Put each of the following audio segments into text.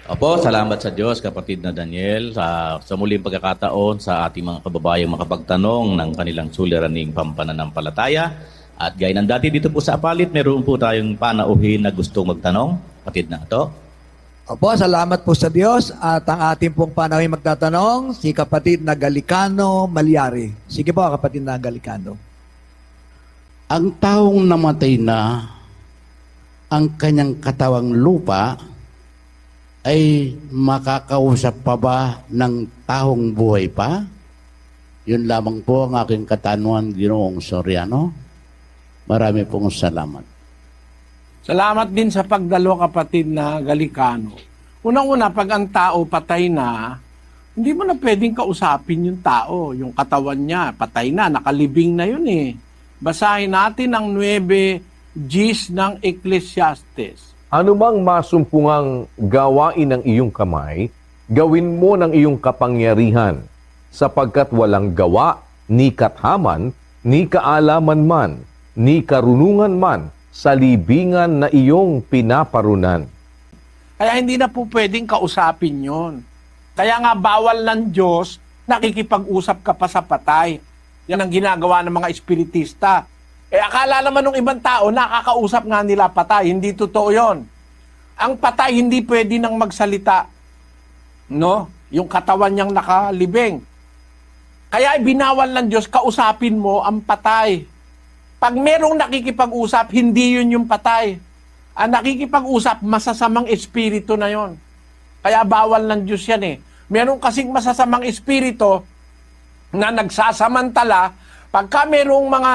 Opo, salamat sa Diyos, kapatid na Daniel, sa muling pagkakataon sa ating mga kababayang makapagtanong ng kanilang suliraning pampananampalataya. At gaya ng dati dito po sa Apalit, meron po tayong panauhin na gustong magtanong. Kapatid na ito. Opo, salamat po sa Diyos at ang ating pong panawin magtatanong, si kapatid na Galicano Malyari. Sige po, kapatid na Galicano. Ang taong namatay na, ang kanyang katawang lupa, ay makakausap pa ba ng taong buhay pa? Yun lamang po ang aking katanungan, Ginoong Soriano. Marami pong salamat. Salamat din sa pagdalo, kapatid na Galicano. Unang-una, pag ang tao patay na, hindi mo na pwedeng kausapin yung tao. Yung katawan niya, patay na, nakalibing na yun eh. Basahin natin ang 9 Gs ng Ecclesiastes. Anumang masumpungang gawain ng iyong kamay, gawin mo ng iyong kapangyarihan, sapagkat walang gawa, ni kathaman, ni kaalaman man, ni karunungan man, sa libingan na iyong pinaparunan. Kaya hindi na po pwedeng kausapin yon. Kaya nga bawal ng Diyos, nakikipag-usap ka pa sa patay. Yan ang ginagawa ng mga espiritista. Akala naman ng ibang tao, nakakausap nga nila patay. Hindi totoo yon. Ang patay hindi pwede nang magsalita. No? Yung katawan niyang nakalibing. Kaya binawal ng Diyos, kausapin mo ang patay. Pag merong nakikipag-usap, hindi yun yung patay. Ang nakikipag-usap, masasamang espiritu na yon. Kaya bawal ng Diyos yan eh. Meron kasing masasamang espiritu na nagsasamantala, pagka merong mga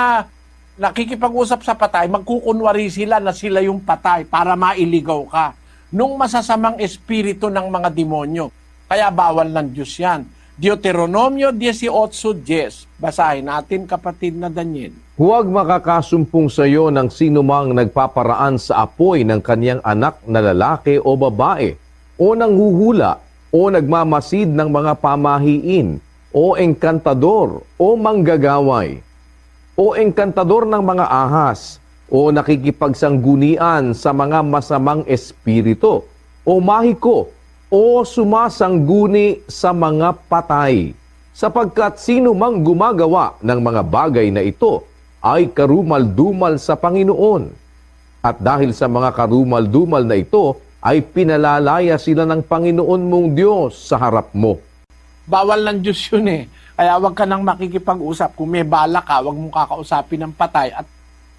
nakikipag-usap sa patay, magkukunwari sila na sila yung patay para mailigaw ka. Nung masasamang espiritu ng mga demonyo. Kaya bawal ng Diyos yan. Deuteronomio 18:10. Basahin natin, kapatid na Daniel. Huwag makakasumpong sa iyo ng sinumang nagpaparaan sa apoy ng kaniyang anak na lalaki o babae, o nanghuhula, o nagmamasid ng mga pamahiin, o engkantador, o manggagaway, o engkantador ng mga ahas, o nakikipagsanggunian sa mga masamang espiritu, o mahiko, o sumasangguni sa mga patay. Sapagkat sino mang gumagawa ng mga bagay na ito ay karumal-dumal sa Panginoon. At dahil sa mga karumal-dumal na ito, ay pinalalaya sila ng Panginoon mong Diyos sa harap mo. Bawal ng Diyos yun eh. Kaya wag ka nang makikipag-usap. Kung may bala ka, wag mong kakausapin ng patay. At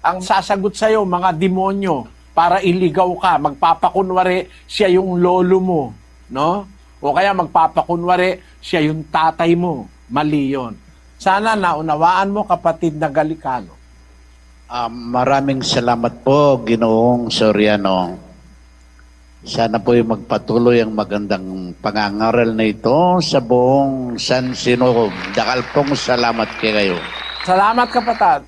ang sasagot sa'yo, mga demonyo, para iligaw ka, magpapakunwari siya yung lolo mo. No? O kaya magpapakunwari siya yung tatay mo. Mali yun. Sana naunawaan mo, kapatid na Galicano. Maraming salamat po, Ginoong Soriano. Sana po yung magpatuloy ang magandang pangangaral na ito sa buong San Sinukob. Dakal pong salamat kayo. Salamat, kapatid.